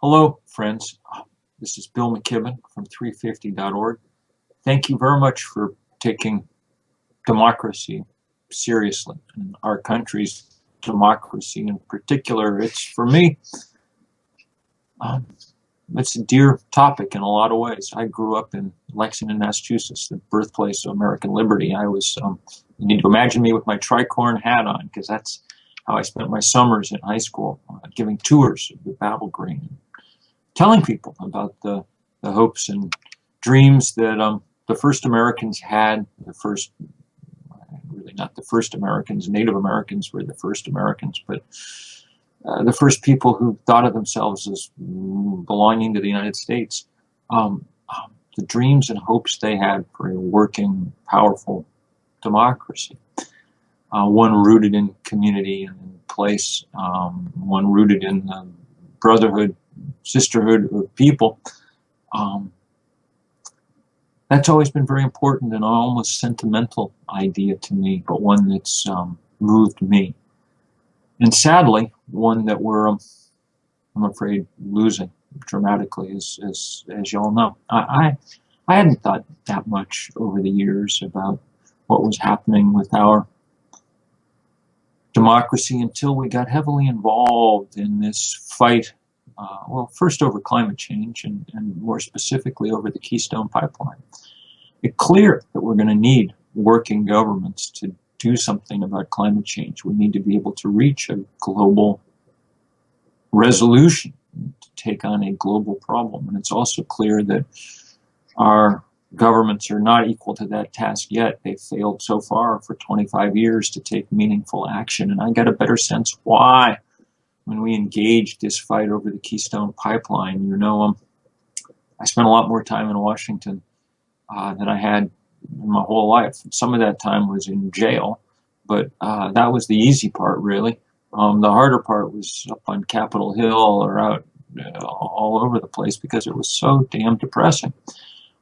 Hello, friends. This is Bill McKibben from 350.org. Thank you very much for taking democracy seriously, and our country's democracy in particular. It's, for me, um, it's a dear topic in a lot of ways. I grew up in Lexington, Massachusetts, the birthplace of American liberty. You need to imagine me with my tricorn hat on, because that's how I spent my summers in high school, giving tours of the battle green, telling people about the hopes and dreams that the first Americans had. Really not the first Americans, Native Americans were the first Americans, but the first people who thought of themselves as belonging to the United States. The dreams and hopes they had for a working, powerful democracy. One rooted in community and in place, one rooted in the brotherhood, sisterhood of people. That's always been very important and an almost sentimental idea to me, but one that's moved me. And sadly, one that we're, I'm afraid, losing dramatically, as y'all know. I hadn't thought that much over the years about what was happening with our democracy until we got heavily involved in this fight, well, first over climate change and more specifically over the Keystone Pipeline. It's clear that we're going to need working governments to do something about climate change. We need to be able to reach a global resolution to take on a global problem. And it's also clear that our governments are not equal to that task yet. They've failed so far for 25 years to take meaningful action. And I got a better sense why when we engaged this fight over the Keystone Pipeline. I spent a lot more time in Washington than I had in my whole life. Some of that time was in jail, but that was the easy part, really. The harder part was up on Capitol Hill or out all over the place because it was so damn depressing.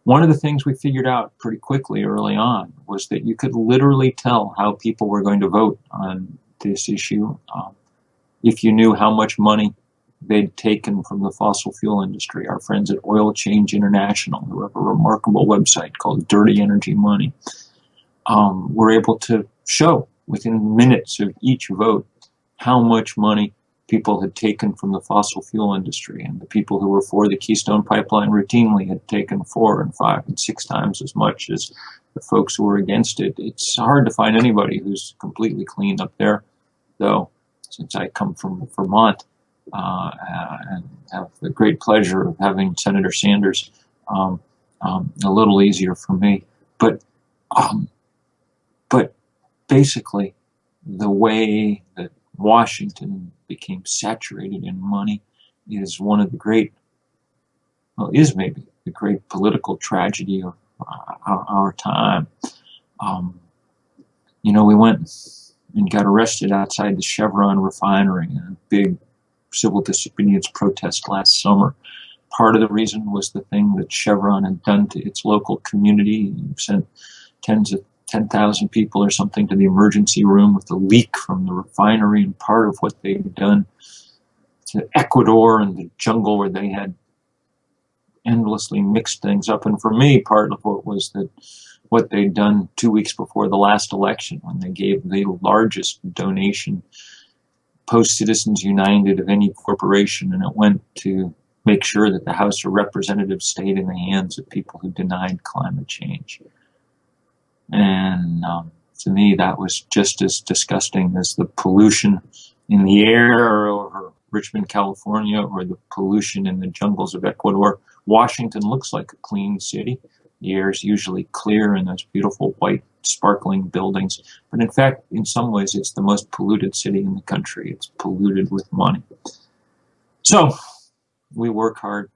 One of the things we figured out pretty quickly early on was that you could literally tell how people were going to vote on this issue if you knew how much money they'd taken from the fossil fuel industry. Our friends at Oil Change International, who have a remarkable website called Dirty Energy Money, were able to show within minutes of each vote how much money people had taken from the fossil fuel industry. And the people who were for the Keystone Pipeline routinely had taken 4 and 5 and 6 times as much as the folks who were against it. It's hard to find anybody who's completely clean up there, though, since I come from Vermont and have the great pleasure of having Senator Sanders, a little easier for me. But basically, the way that Washington became saturated in money is one of the great, well, is maybe the great political tragedy of our time. We went and got arrested outside the Chevron refinery in a big civil disobedience protest last summer. Part of the reason was the thing that Chevron had done to its local community. Sent tens of 10,000 people or something to the emergency room with a leak from the refinery, and part of what they'd done to Ecuador and the jungle where they had endlessly mixed things up. And for me, part of what they'd done 2 weeks before the last election, when they gave the largest donation post-Citizens United of any corporation, and it went to make sure that the House of Representatives stayed in the hands of people who denied climate change. And to me, that was just as disgusting as the pollution in the air over Richmond, California, or the pollution in the jungles of Ecuador. Washington looks like a clean city. The air is usually clear and those beautiful white sparkling buildings. But in fact, in some ways, it's the most polluted city in the country. It's polluted with money. So we work hard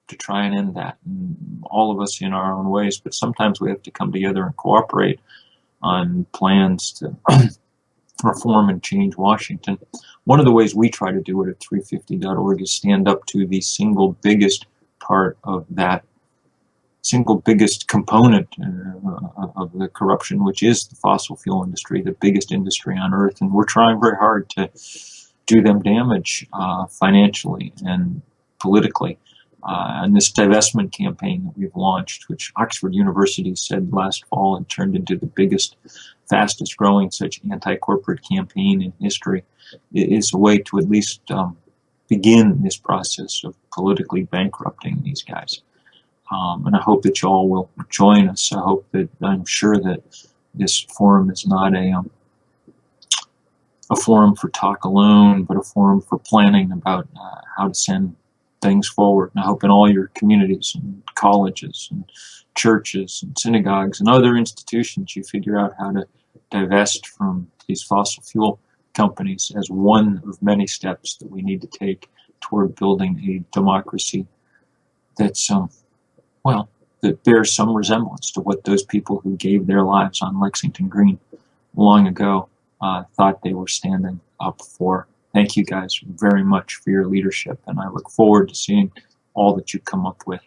to try and end that, and all of us in our own ways, but sometimes we have to come together and cooperate on plans to reform and change Washington. One of the ways we try to do it at 350.org is stand up to the single biggest part of that, single biggest component of the corruption, which is the fossil fuel industry, the biggest industry on earth. And we're trying very hard to do them damage financially and politically. And this divestment campaign that we've launched, which Oxford University said last fall had turned into the biggest, fastest growing such anti-corporate campaign in history, is a way to at least begin this process of politically bankrupting these guys. And I hope that you all will join us. I'm sure that this forum is not a forum for talk alone, but a forum for planning about how to send things forward. And I hope in all your communities and colleges and churches and synagogues and other institutions you figure out how to divest from these fossil fuel companies as one of many steps that we need to take toward building a democracy that's that bears some resemblance to what those people who gave their lives on Lexington Green long ago thought they were standing up for. Thank you guys very much for your leadership, and I look forward to seeing all that you come up with.